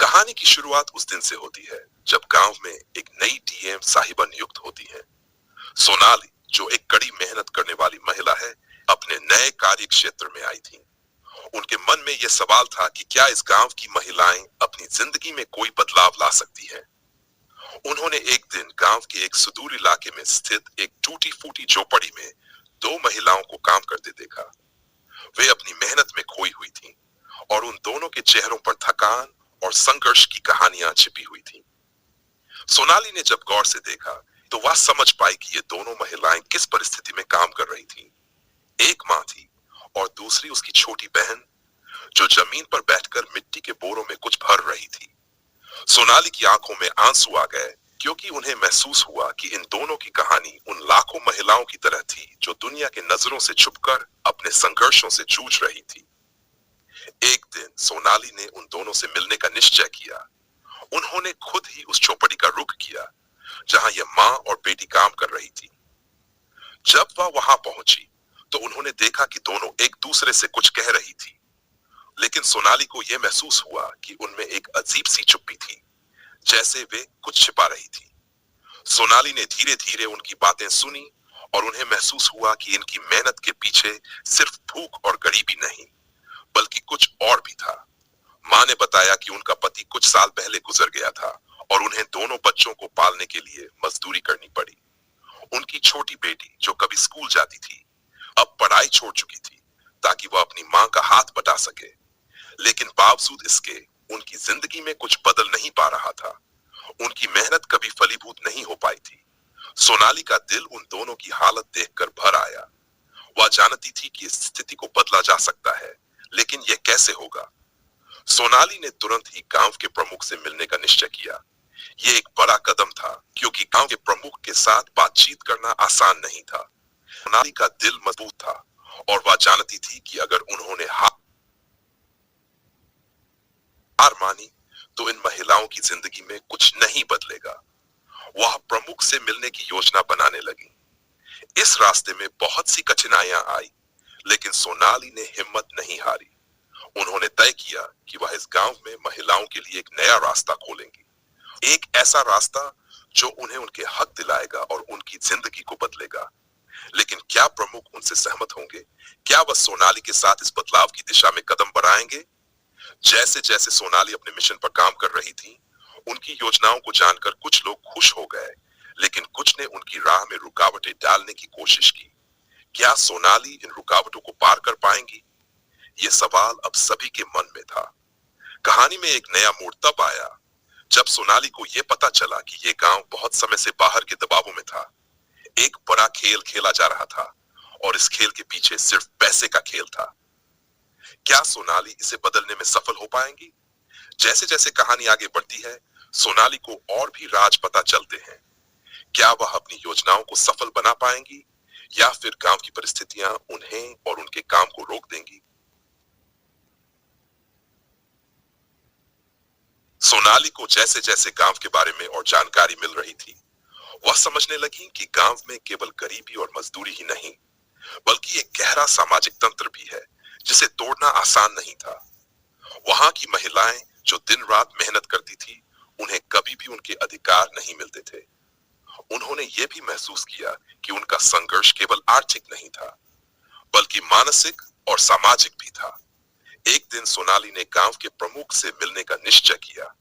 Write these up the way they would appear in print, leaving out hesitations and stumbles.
कहानी की शुरुआत उस दिन से होती है जब गांव में एक नई डीएम साहिबा नियुक्त होती है। सोनाली, जो एक कड़ी मेहनत करने वाली महिला है, अपने नए कार्य क्षेत्र में आई थी। उनके मन में यह सवाल था कि क्या इस गांव की महिलाएं अपनी जिंदगी में कोई बदलाव ला सकती हैं। उन्होंने एक दिन गांव के एक सुदूर इलाके में स्थित एक टूटी फूटी झोपड़ी में दो महिलाओं को काम करते देखा। वे अपनी मेहनत में खोई हुई थीं और उन दोनों के चेहरों पर थकान और संघर्ष की कहानियां छिपी हुई थीं। सोनाली ने जब गौर से देखा तो वह समझ पाई कि ये दोनों महिलाएं किस परिस्थिति में काम कर रही थीं। एक मां थी और दूसरी उसकी छोटी बहन, जो जमीन पर बैठकर मिट्टी के बोरों में कुछ भर रही थी। सोनाली की आंखों में आंसू आ गए क्योंकि उन्हें महसूस हुआ कि इन दोनों की कहानी उन लाखों महिलाओं की तरह थी जो दुनिया के नजरों से छुपकर अपने संघर्षों से जूझ रही थी। एक दिन सोनाली ने उन दोनों से मिलने का निश्चय किया। उन्होंने खुद ही उस झोपड़ी का रुख किया जहां यह मां और बेटी काम कर रही थी। जब वह वहां पहुंची तो उन्होंने देखा कि दोनों एक दूसरे से कुछ कह रही थी, लेकिन सोनाली को यह महसूस हुआ कि उनमें एक अजीब सी चुप्पी थी, जैसे वे कुछ छिपा रही थी। सोनाली ने धीरे धीरे उनकी बातें सुनी और उन्हें महसूस हुआ कि इनकी मेहनत के पीछे सिर्फ भूख और गरीबी नहीं, बल्कि कुछ और भी था। मां ने बताया कि उनका पति कुछ साल पहले गुजर गया था और उन्हें दोनों बच्चों को पालने के लिए मजदूरी करनी पड़ी। उनकी छोटी बेटी, जो कभी स्कूल जाती थी, अब पढ़ाई छोड़ चुकी थी ताकि वह अपनी मां का हाथ बटा सके। लेकिन बावजूद इसके उनकी जिंदगी में कुछ बदल नहीं पा रहा था। उनकी मेहनत कभी फलीभूत नहीं हो पाई थी। सोनाली का दिल उन दोनों की हालत देखकर भर आया। वह जानती थी कि इस स्थिति को बदला जा सकता है, लेकिन यह कैसे होगा। सोनाली ने तुरंत ही गांव के प्रमुख से मिलने का निश्चय किया। यह एक बड़ा कदम था क्योंकि गांव के प्रमुख के साथ बातचीत करना आसान नहीं था। सोनाली का दिल मजबूत था और वह जानती थी कि अगर उन्होंने हार मानी तो इन महिलाओं की जिंदगी में कुछ नहीं बदलेगा। वह प्रमुख से मिलने की योजना बनाने लगी। इस रास्ते में बहुत सी कठिनाइयां आई, लेकिन सोनाली ने हिम्मत नहीं हारी। उन्होंने तय किया कि वह इस गांव में महिलाओं के लिए एक नया रास्ता खोलेंगी, एक ऐसा रास्ता जो उन्हें उनके हक दिलाएगा और उनकी जिंदगी को बदलेगा। लेकिन क्या प्रमुख उनसे सहमत होंगे? क्या वह सोनाली के साथ इस बदलाव की दिशा में कदम बढ़ाएंगे? जैसे जैसे सोनाली अपने मिशन पर काम कर रही थी, उनकी योजनाओं को जानकर कुछ लोग खुश हो गए, लेकिन कुछ ने उनकी राह में रुकावटें डालने की कोशिश की। क्या सोनाली इन रुकावटों को पार कर पाएंगी? ये सवाल अब सभी के मन में था। कहानी में एक नया मोड़ तब आया जब सोनाली को यह पता चला कि यह गांव बहुत समय से बाहर के दबावों में था। एक बड़ा खेल खेला जा रहा था और इस खेल के पीछे सिर्फ पैसे का खेल था। क्या सोनाली इसे बदलने में सफल हो पाएंगी? जैसे जैसे कहानी आगे बढ़ती है, सोनाली को और भी राज पता चलते हैं। क्या वह अपनी योजनाओं को सफल बना पाएंगी या फिर गांव की परिस्थितियां उन्हें और उनके काम को रोक देंगी? सोनाली को जैसे जैसे गांव के बारे में और जानकारी मिल रही थी, वह समझने लगी कि गांव में केवल गरीबी और मजदूरी ही नहीं, बल्कि एक गहरा सामाजिक तंत्र भी है जिसे तोड़ना आसान नहीं था। वहां की महिलाएं जो दिन रात मेहनत करती थी, उन्हें कभी भी उनके अधिकार नहीं मिलते थे। उन्होंने यह भी महसूस किया कि उनका संघर्ष केवल आर्थिक नहीं था, बल्कि मानसिक और सामाजिक भी था। एक दिन सोनाली ने गांव के प्रमुख से मिलने का निश्चय किया।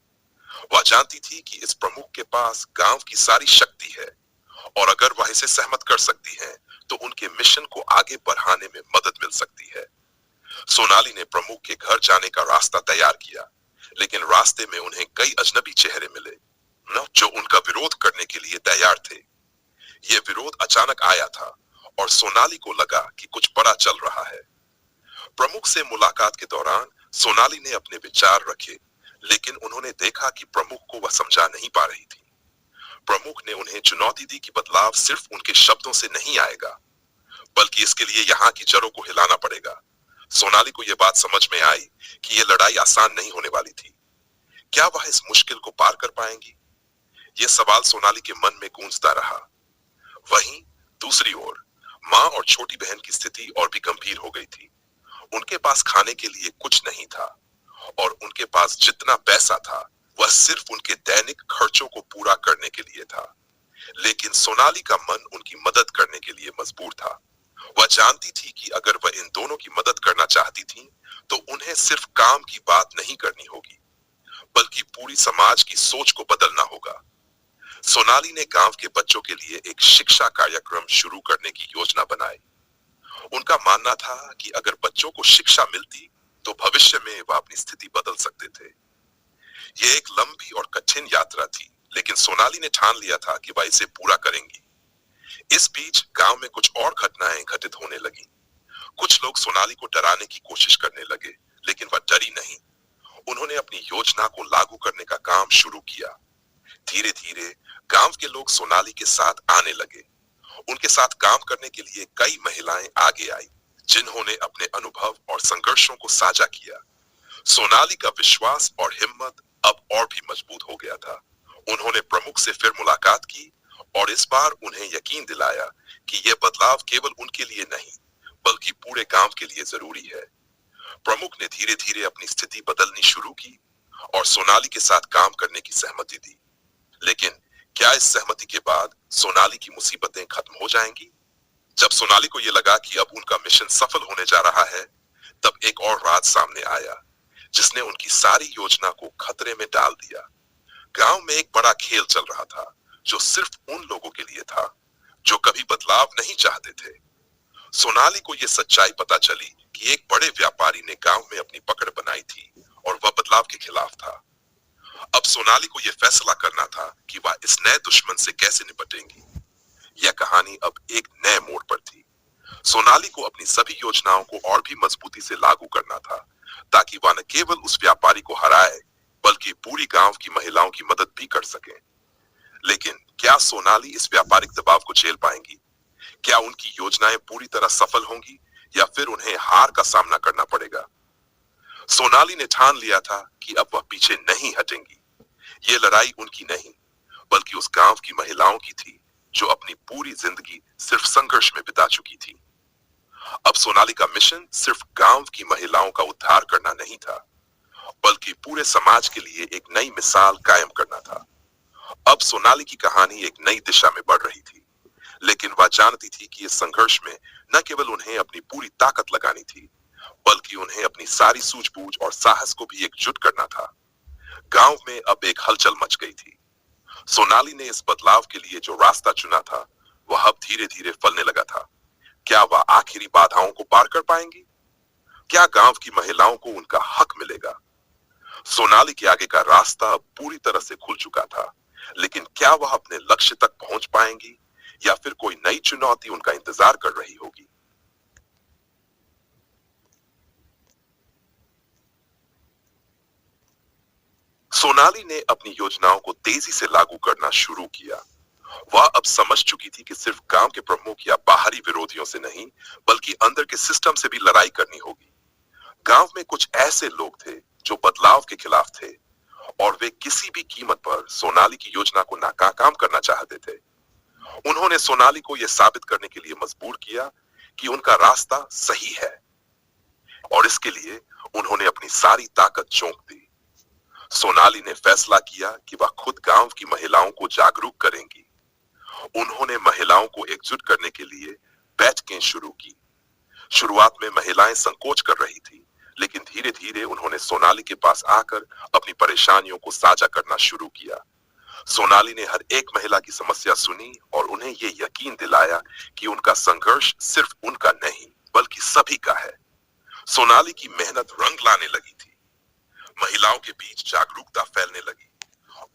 वह जानती थी कि इस प्रमुख के पास गांव की सारी शक्ति है और अगर वह इसे सहमत कर सकती है तो उनके मिशन को आगे बढ़ाने में मदद मिल सकती है। सोनाली ने प्रमुख के घर जाने का रास्ता तैयार किया, लेकिन रास्ते में उन्हें कई अजनबी चेहरे मिले, न जो उनका विरोध करने के लिए तैयार थे। यह विरोध अचानक आया था और सोनाली को लगा कि कुछ बड़ा चल रहा है। प्रमुख से मुलाकात के दौरान सोनाली ने अपने विचार रखे, लेकिन उन्होंने देखा कि प्रमुख को वह समझा नहीं पा रही थी। प्रमुख ने उन्हें चुनौती दी कि बदलाव सिर्फ उनके शब्दों से नहीं आएगा, बल्कि इसके लिए यहाँ की जड़ों को हिलाना पड़ेगा। सोनाली को यह बात समझ में आई कि यह लड़ाई आसान नहीं होने वाली थी। क्या वह इस मुश्किल को पार कर पाएंगी? यह सवाल सोनाली के मन में गूंजता रहा। वहीं दूसरी ओर मां और छोटी बहन की स्थिति और भी गंभीर हो गई थी। उनके पास खाने के लिए कुछ नहीं था और उनके पास जितना पैसा था वह सिर्फ उनके दैनिक खर्चों को पूरा करने के लिए था। लेकिन सोनाली का मन उनकी मदद करने के लिए मजबूर था। वह जानती थी कि अगर वह इन दोनों की मदद करना चाहती थी तो उन्हें सिर्फ काम की बात नहीं करनी होगी, बल्कि पूरी समाज की सोच को बदलना होगा। सोनाली ने गांव के बच्चों के लिए एक शिक्षा कार्यक्रम शुरू करने की योजना बनाई। उनका मानना था कि अगर बच्चों को शिक्षा मिलती तो भविष्य में वह अपनी स्थिति बदल सकते थे। यह एक लंबी और कठिन यात्रा थी, लेकिन सोनाली ने ठान लिया था कि वह इसे पूरा करेंगी। इस बीच गांव में कुछ और घटनाएं घटित होने लगी। कुछ लोग सोनाली को डराने की कोशिश करने लगे, लेकिन वह डरी नहीं। उन्होंने अपनी योजना को लागू करने का काम शुरू किया। धीरे धीरे गांव के लोग सोनाली के साथ आने लगे। उनके साथ काम करने के लिए कई महिलाएं आगे आई, जिन्होंने अपने अनुभव और संघर्षों को साझा किया। सोनाली का विश्वास और हिम्मत अब और भी मजबूत हो गया था। उन्होंने प्रमुख से फिर मुलाकात की और इस बार उन्हें यकीन दिलाया कि यह बदलाव केवल उनके लिए नहीं, बल्कि पूरे गांव के लिए जरूरी है। प्रमुख ने धीरे धीरे अपनी स्थिति बदलनी शुरू की और सोनाली के साथ काम करने की सहमति दी। लेकिन क्या इस सहमति के बाद सोनाली की मुसीबतें खत्म हो जाएंगी? जब सोनाली को यह लगा कि अब उनका मिशन सफल होने जा रहा है, तब एक और राज सामने आया, जिसने उनकी सारी योजना को खतरे में डाल दिया। गांव में एक बड़ा खेल चल रहा था, जो सिर्फ उन लोगों के लिए था जो कभी बदलाव नहीं चाहते थे। सोनाली को यह सच्चाई पता चली कि एक बड़े व्यापारी ने गांव में अपनी पकड़ बनाई थी और वह बदलाव के खिलाफ था। अब सोनाली को यह फैसला करना था कि वह इस नए दुश्मन से कैसे निपटेंगी। यह कहानी अब एक नए मोड़ पर थी। सोनाली को अपनी सभी योजनाओं को और भी मजबूती से लागू करना था, ताकि वह न केवल उस व्यापारी को हराए, बल्कि पूरी गांव की महिलाओं की मदद भी कर सके। लेकिन क्या सोनाली इस व्यापारिक दबाव को झेल पाएंगी? क्या उनकी योजनाएं पूरी तरह सफल होंगी या फिर उन्हें हार का सामना करना पड़ेगा? सोनाली ने ठान लिया था कि अब वह पीछे नहीं हटेंगी। ये लड़ाई उनकी नहीं, बल्कि उस गांव की महिलाओं की थी, जो अपनी पूरी जिंदगी सिर्फ संघर्ष में बिता चुकी थी। अब सोनाली का मिशन सिर्फ गांव की महिलाओं का उद्धार करना नहीं था, बल्कि पूरे समाज के लिए एक नई मिसाल कायम करना था। अब सोनाली की कहानी एक नई दिशा में बढ़ रही थी, लेकिन वह जानती थी कि इस संघर्ष में न केवल उन्हें अपनी पूरी ताकत लगानी थी, बल्कि उन्हें अपनी सारी सूझबूझ और साहस को भी एकजुट करना था। गांव में अब एक हलचल मच गई थी। सोनाली ने इस बदलाव के लिए जो रास्ता चुना था, वह अब धीरे धीरे फलने लगा था। क्या वह आखिरी बाधाओं को पार कर पाएंगी? क्या गांव की महिलाओं को उनका हक मिलेगा? सोनाली के आगे का रास्ता अब पूरी तरह से खुल चुका था, लेकिन क्या वह अपने लक्ष्य तक पहुंच पाएंगी या फिर कोई नई चुनौती उनका इंतजार कर रही होगी? सोनाली ने अपनी योजनाओं को तेजी से लागू करना शुरू किया। वह अब समझ चुकी थी कि सिर्फ गांव के प्रमुख या बाहरी विरोधियों से नहीं, बल्कि अंदर के सिस्टम से भी लड़ाई करनी होगी। गांव में कुछ ऐसे लोग थे जो बदलाव के खिलाफ थे, और वे किसी भी कीमत पर सोनाली की योजना को नाकाम करना चाहते थे। उन्होंने सोनाली को यह साबित करने के लिए मजबूर किया कि उनका रास्ता सही है, और इसके लिए उन्होंने अपनी सारी ताकत झोंक दी। सोनाली ने फैसला किया कि वह खुद गांव की महिलाओं को जागरूक करेंगी। उन्होंने महिलाओं को एकजुट करने के लिए बैठकें शुरू की। शुरुआत में महिलाएं संकोच कर रही थी, लेकिन धीरे धीरे उन्होंने सोनाली के पास आकर अपनी परेशानियों को साझा करना शुरू किया। सोनाली ने हर एक महिला की समस्या सुनी और उन्हें ये यकीन दिलाया कि उनका संघर्ष सिर्फ उनका नहीं, बल्कि सभी का है। सोनाली की मेहनत रंग लाने लगी थी। महिलाओं के बीच जागरूकता फैलने लगी।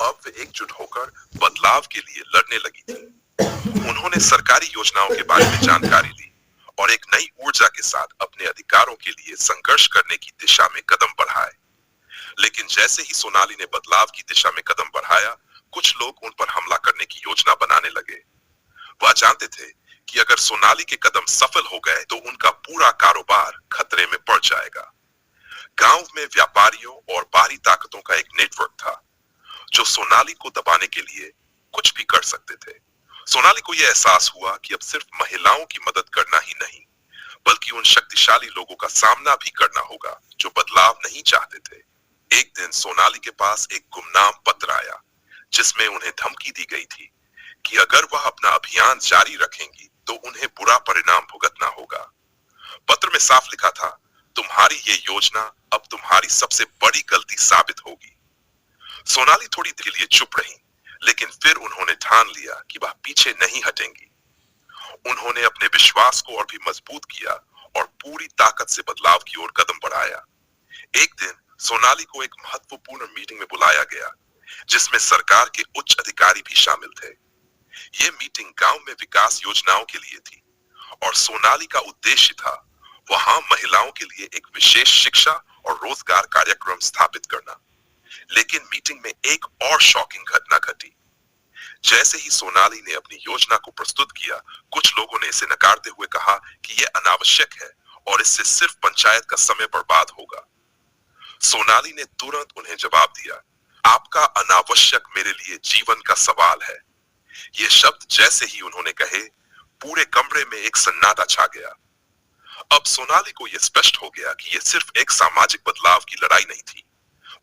अब वे एकजुट होकर बदलाव के लिए लड़ने लगी थी। उन्होंने सरकारी योजनाओं के बारे में जानकारी ली और एक नई ऊर्जा के साथ अपने अधिकारों के लिए संघर्ष करने की दिशा में कदम बढ़ाए। लेकिन जैसे ही सोनाली ने बदलाव की दिशा में कदम बढ़ाया, कुछ लोग उन पर हमला करने की योजना बनाने लगे। वह जानते थे कि अगर सोनाली के कदम सफल हो गए तो उनका पूरा कारोबार खतरे में पड़ जाएगा। गांव में व्यापारियों और बाहरी ताकतों का एक नेटवर्क था, जो सोनाली को दबाने के लिए कुछ भी कर सकते थे। सोनाली को यह एहसास हुआ कि अब सिर्फ महिलाओं की मदद करना ही नहीं, बल्कि उन शक्तिशाली लोगों का सामना भी करना होगा जो बदलाव नहीं चाहते थे। एक दिन सोनाली के पास एक गुमनाम पत्र आया जिसमें उन्हें धमकी दी गई थी कि अगर वह अपना अभियान जारी रखेंगी तो उन्हें बुरा परिणाम भुगतना होगा। पत्र में साफ लिखा था, तुम्हारी ये योजना अब तुम्हारी सबसे बड़ी गलती साबित होगी। सोनाली थोड़ी देर के लिए चुप रही, लेकिन फिर उन्होंने ठान लिया कि वह पीछे नहीं हटेंगी। उन्होंने अपने विश्वास को और भी मजबूत किया और पूरी ताकत से बदलाव की ओर कदम बढ़ाया। एक दिन सोनाली को एक महत्वपूर्ण मीटिंग में बुलाया गया जिसमें सरकार के उच्च अधिकारी भी शामिल थे। ये मीटिंग गांव में विकास योजनाओं के लिए थी और सोनाली का उद्देश्य था वहां महिलाओं के लिए एक विशेष शिक्षा और रोजगार कार्यक्रम स्थापित करना। लेकिन मीटिंग में एक और शॉकिंग घटना घटी। जैसे ही सोनाली ने अपनी योजना को प्रस्तुत किया, कुछ लोगों ने इसे नकारते हुए कहा कि यह अनावश्यक है और इससे सिर्फ पंचायत का समय बर्बाद होगा। सोनाली ने तुरंत उन्हें जवाब दिया, आपका अनावश्यक मेरे लिए जीवन का सवाल है। ये शब्द जैसे ही उन्होंने कहे, पूरे कमरे में एक सन्नाटा छा गया। अब सोनाली को यह स्पष्ट हो गया कि यह सिर्फ एक सामाजिक बदलाव की लड़ाई नहीं थी,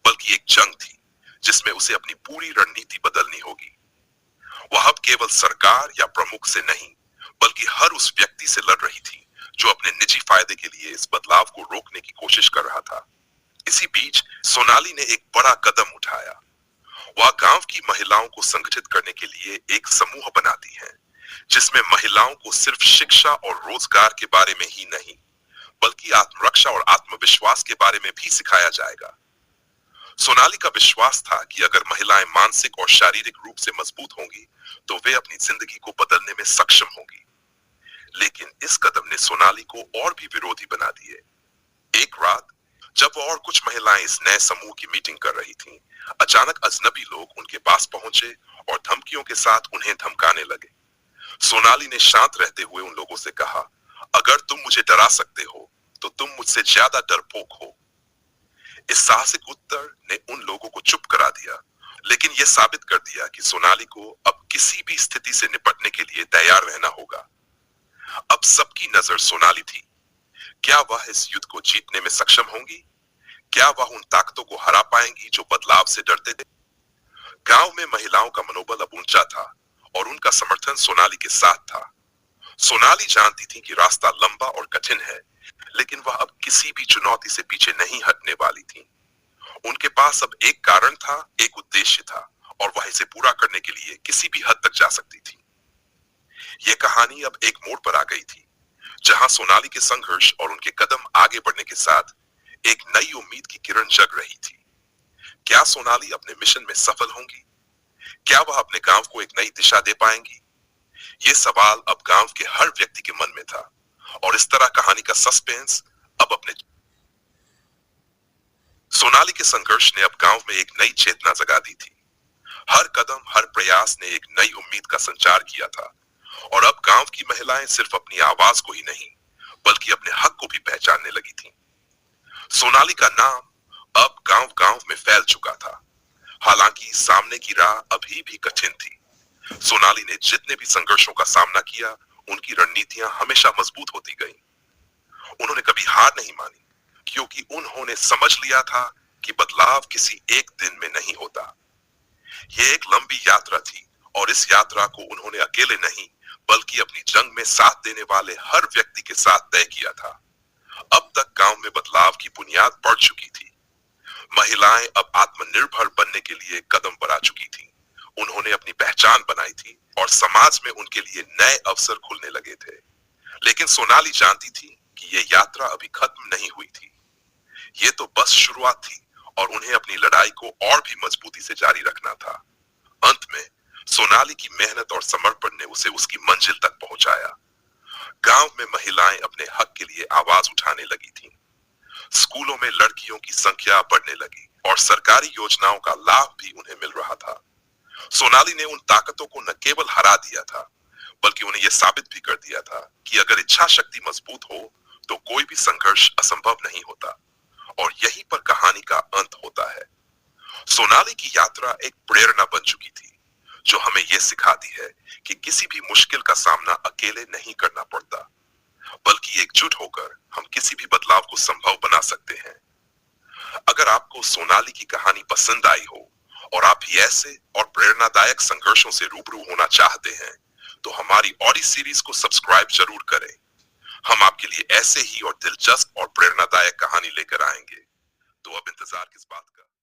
बल्कि एक जंग थी जिसमें उसे अपनी पूरी रणनीति बदलनी होगी। वह अब केवल सरकार या प्रमुख से नहीं, बल्कि हर उस व्यक्ति से लड़ रही थी जो अपने निजी फायदे के लिए इस बदलाव को रोकने की कोशिश कर रहा था। इसी बीच सोनाली ने एक बड़ा कदम उठाया। वह गांव की महिलाओं को संगठित करने के लिए एक समूह बनाती है जिसमें महिलाओं को सिर्फ शिक्षा और रोजगार के बारे में ही नहीं, बल्कि आत्मरक्षा और आत्मविश्वास के बारे में भी सिखाया जाएगा। सोनाली का विश्वास था कि अगर महिलाएं मानसिक और शारीरिक रूप से मजबूत होंगी तो वे अपनी जिंदगी को बदलने में सक्षम होंगी। लेकिन इस कदम ने सोनाली को और भी विरोधी बना दिए। एक रात जब वो और कुछ महिलाएं इस नए समूह की मीटिंग कर रही थीं, अचानक अजनबी लोग उनके पास पहुंचे और धमकियों के साथ उन्हें धमकाने लगे। सोनाली ने शांत रहते हुए उन लोगों से कहा, अगर तुम मुझे डरा सकते हो तो तुम मुझसे ज्यादा डरपोक हो। इस साहसिक उत्तर ने उन लोगों को चुप करा दिया, लेकिन यह साबित कर दिया कि सोनाली को अब किसी भी स्थिति से निपटने के लिए तैयार रहना होगा। अब सबकी नजर सोनाली थी। क्या वह इस युद्ध को जीतने में सक्षम होंगी? क्या वह उन ताकतों को हरा पाएंगी जो बदलाव से डरते थे? गांव में महिलाओं का मनोबल अब ऊंचा था और उनका समर्थन सोनाली के साथ था। सोनाली जानती थी कि रास्ता लंबा और कठिन है, लेकिन वह अब किसी भी चुनौती से पीछे नहीं हटने वाली थी। उनके पास अब एक कारण था, एक उद्देश्य था, और वह इसे पूरा करने के लिए किसी भी हद तक जा सकती थी। यह कहानी अब एक मोड़ पर आ गई थी, जहां सोनाली के संघर्ष और उनके कदम आगे बढ़ने के साथ एक नई उम्मीद की किरण जग रही थी। क्या सोनाली अपने मिशन में सफल होंगी? क्या वह अपने गांव को एक नई दिशा दे पाएंगी? ये सवाल अब गांव के हर व्यक्ति के मन में था, और इस तरह कहानी का सस्पेंस अब अपने सोनाली के संघर्ष ने अब गांव में एक नई चेतना जगा दी थी। हर कदम, हर प्रयास ने एक नई उम्मीद का संचार किया था, और अब गांव की महिलाएं सिर्फ अपनी आवाज को ही नहीं, बल्कि अपने हक को भी पहचानने लगी थीं। सोनाली का नाम अब गांव-गांव में फैल चुका था। हालांकि सामने की राह अभी भी कठिन थी। सोनाली ने जितने भी संघर्षों का सामना किया, उनकी रणनीतियां हमेशा मजबूत होती गईं। उन्होंने कभी हार नहीं मानी, क्योंकि उन्होंने समझ लिया था कि बदलाव किसी एक दिन में नहीं होता। यह एक लंबी यात्रा थी, और इस यात्रा को उन्होंने अकेले नहीं, बल्कि अपनी जंग में साथ देने वाले हर व्यक्ति के साथ तय किया था। अब तक गांव में बदलाव की बुनियाद पड़ चुकी थी। महिलाएं अब आत्मनिर्भर बनने के लिए कदम बढ़ा चुकी थीं। उन्होंने अपनी पहचान बनाई थी और समाज में उनके लिए नए अवसर खुलने लगे थे। लेकिन सोनाली जानती थी कि यह यात्रा अभी खत्म नहीं हुई थी। ये तो बस शुरुआत थी, और उन्हें अपनी लड़ाई को और भी मजबूती से जारी रखना था। अंत में सोनाली की मेहनत और समर्पण ने उसे उसकी मंजिल तक पहुंचाया। गांव में महिलाएं अपने हक के लिए आवाज उठाने लगी थीं। स्कूलों में लड़कियों की संख्या बढ़ने लगी और सरकारी योजनाओं का लाभ भी उन्हें मिल रहा था। सोनाली ने उन ताकतों को न केवल हरा दिया था, बल्कि उन्हें यह साबित भी कर दिया था कि अगर इच्छा शक्ति मजबूत हो तो कोई भी संघर्ष असंभव नहीं होता। और यहीं पर कहानी का अंत होता है। सोनाली की यात्रा एक प्रेरणा बन चुकी थी, जो हमें यह सिखाती है कि किसी भी मुश्किल का सामना अकेले नहीं करना पड़ता, बल्कि एकजुट होकर हम किसी भी बदलाव को संभव बना सकते हैं। अगर आपको सोनाली की कहानी पसंद आई हो और आप भी ऐसे और प्रेरणादायक संघर्षों से रूबरू होना चाहते हैं, तो हमारी ऑडी सीरीज को सब्सक्राइब जरूर करें। हम आपके लिए ऐसे ही और दिलचस्प और प्रेरणादायक कहानी लेकर आएंगे। तो अब इंतजार किस बात का।